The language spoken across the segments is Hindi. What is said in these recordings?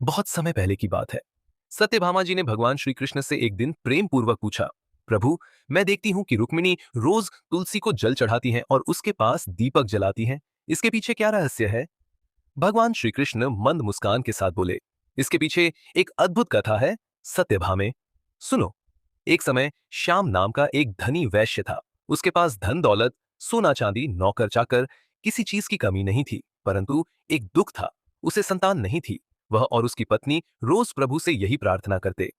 बहुत समय पहले की बात है। सत्यभामा जी ने भगवान श्री कृष्ण से एक दिन प्रेम पूर्वक पूछा, प्रभु, मैं देखती हूँ कि रुक्मिणी रोज तुलसी को जल चढ़ाती हैं और उसके पास दीपक जलाती हैं। इसके पीछे क्या रहस्य है? भगवान श्री कृष्ण मंद मुस्कान के साथ बोले, इसके पीछे एक अद्भुत कथा है सत्यभामे। सुनो। एक समय श्याम नाम का एक धनी वैश्य था। उसके पास धन दौलत, सोना चांदी, नौकर चाकर, किसी चीज की कमी नहीं थी, परंतु एक दुख था। उसे संतान नहीं थी। वह और उसकी पत्नी रोज प्रभु से यही प्रार्थना करते,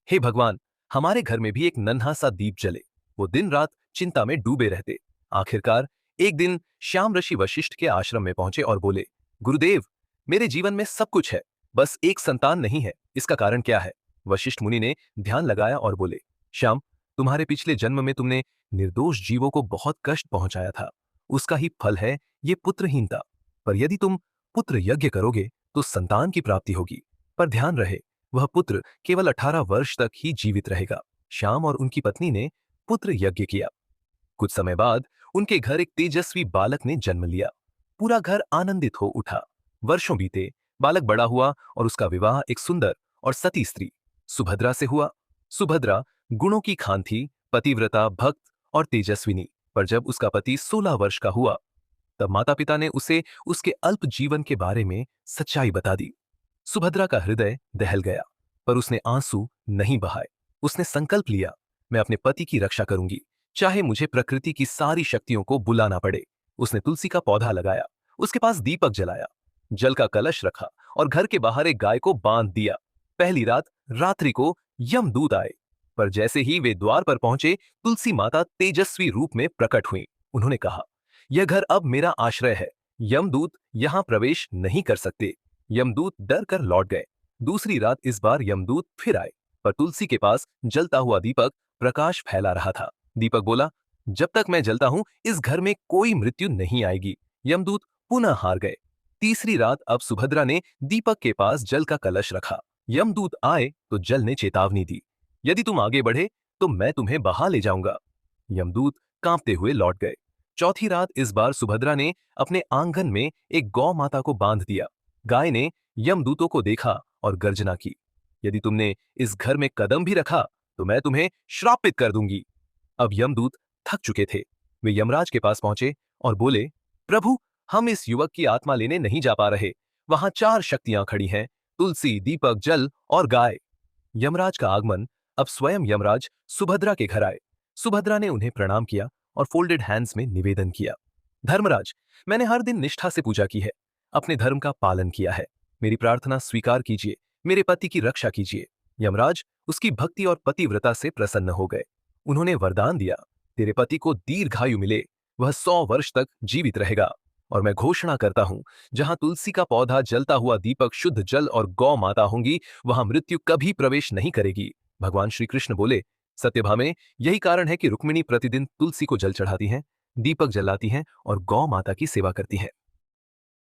हे भगवान, हमारे घर में भी एक नन्हा सा दीप जले। वो दिन रात चिंता में डूबे रहते। आखिरकार एक दिन श्याम ऋषि वशिष्ठ के आश्रम में पहुंचे और बोले, गुरुदेव, मेरे जीवन में सब कुछ है, बस एक संतान नहीं है, इसका कारण क्या है? वशिष्ठ मुनि ने ध्यान लगाया और बोले, श्याम, तुम्हारे पिछले जन्म में तुमने निर्दोष जीवों को बहुत कष्ट पहुंचाया था। उसका ही फल है ये पुत्रहीनता। पर यदि तुम पुत्र यज्ञ करोगे तो संतान की प्राप्ति होगी। पर ध्यान रहे, वह पुत्र केवल 18 वर्ष तक ही जीवित रहेगा। श्याम और उनकी पत्नी ने पुत्र यज्ञ किया। कुछ समय बाद उनके घर एक तेजस्वी बालक ने जन्म लिया। पूरा घर आनंदित हो उठा। वर्षों बीते, बालक बड़ा हुआ और उसका विवाह एक सुंदर और सती स्त्री सुभद्रा से हुआ। सुभद्रा गुणों की खान थी, पतिव्रता, भक्त और तेजस्विनी। पर जब उसका पति 16 वर्ष का हुआ, तब माता पिता ने उसे उसके अल्प जीवन के बारे में सच्चाई बता दी। सुभद्रा का हृदय दहल गया, पर उसने आंसू नहीं बहाए। उसने संकल्प लिया, मैं अपने पति की रक्षा करूंगी, चाहे मुझे प्रकृति की सारी शक्तियों को बुलाना पड़े। उसने तुलसी का पौधा लगाया, उसके पास दीपक जलाया, जल का कलश रखा और घर के बाहर एक गाय को बांध दिया। पहली रात रात्रि को यमदूत आए, पर जैसे ही वे द्वार पर पहुंचे, तुलसी माता तेजस्वी रूप में प्रकट हुई। उन्होंने कहा, यह घर अब मेरा आश्रय है, यमदूत यहां प्रवेश नहीं कर सकते। यमदूत डर कर लौट गए। दूसरी रात इस बार यमदूत फिर आए, पर तुलसी के पास जलता हुआ दीपक प्रकाश फैला रहा था। दीपक बोला, जब तक मैं जलता हूं इस घर में कोई मृत्यु नहीं आएगी। यमदूत पुनः हार गए। तीसरी रात अब सुभद्रा ने दीपक के पास जल का कलश रखा। यमदूत आए तो जल ने चेतावनी दी, यदि तुम आगे बढ़े तो मैं तुम्हें बहा ले जाऊंगा। यमदूत कांपते हुए लौट गए। चौथी रात इस बार सुभद्रा ने अपने आंगन में एक गौ माता को बांध दिया। गाय ने यमदूतों को देखा और गर्जना की, यदि तुमने इस घर में कदम भी रखा तो मैं तुम्हें श्रापित कर दूंगी। अब यमदूत थक चुके थे। वे यमराज के पास पहुंचे और बोले, प्रभु, हम इस युवक की आत्मा लेने नहीं जा पा रहे। वहां 4 शक्तियां खड़ी हैं, तुलसी, दीपक, जल और गाय। यमराज का आगमन। अब स्वयं यमराज सुभद्रा के घर आए। सुभद्रा ने उन्हें प्रणाम किया और फोल्डेड हैंड्स में निवेदन किया, धर्मराज, मैंने हर दिन निष्ठा से पूजा की है, अपने धर्म का पालन किया है। मेरी प्रार्थना स्वीकार कीजिए, मेरे पति की रक्षा कीजिए। यमराज उसकी भक्ति और पतिव्रता से प्रसन्न हो गए। उन्होंने वरदान दिया, तेरे पति को दीर्घायु मिले, वह 100 वर्ष तक जीवित रहेगा। और मैं घोषणा करता हूं, जहां तुलसी का पौधा, जलता हुआ दीपक, शुद्ध जल और गौ माता होंगी, वहां मृत्यु कभी प्रवेश नहीं करेगी। भगवान श्री कृष्ण बोले, सत्यभामे, यही कारण है कि रुक्मिणी प्रतिदिन तुलसी को जल चढ़ाती हैं, दीपक जलाती हैं और गौ माता की सेवा करती हैं।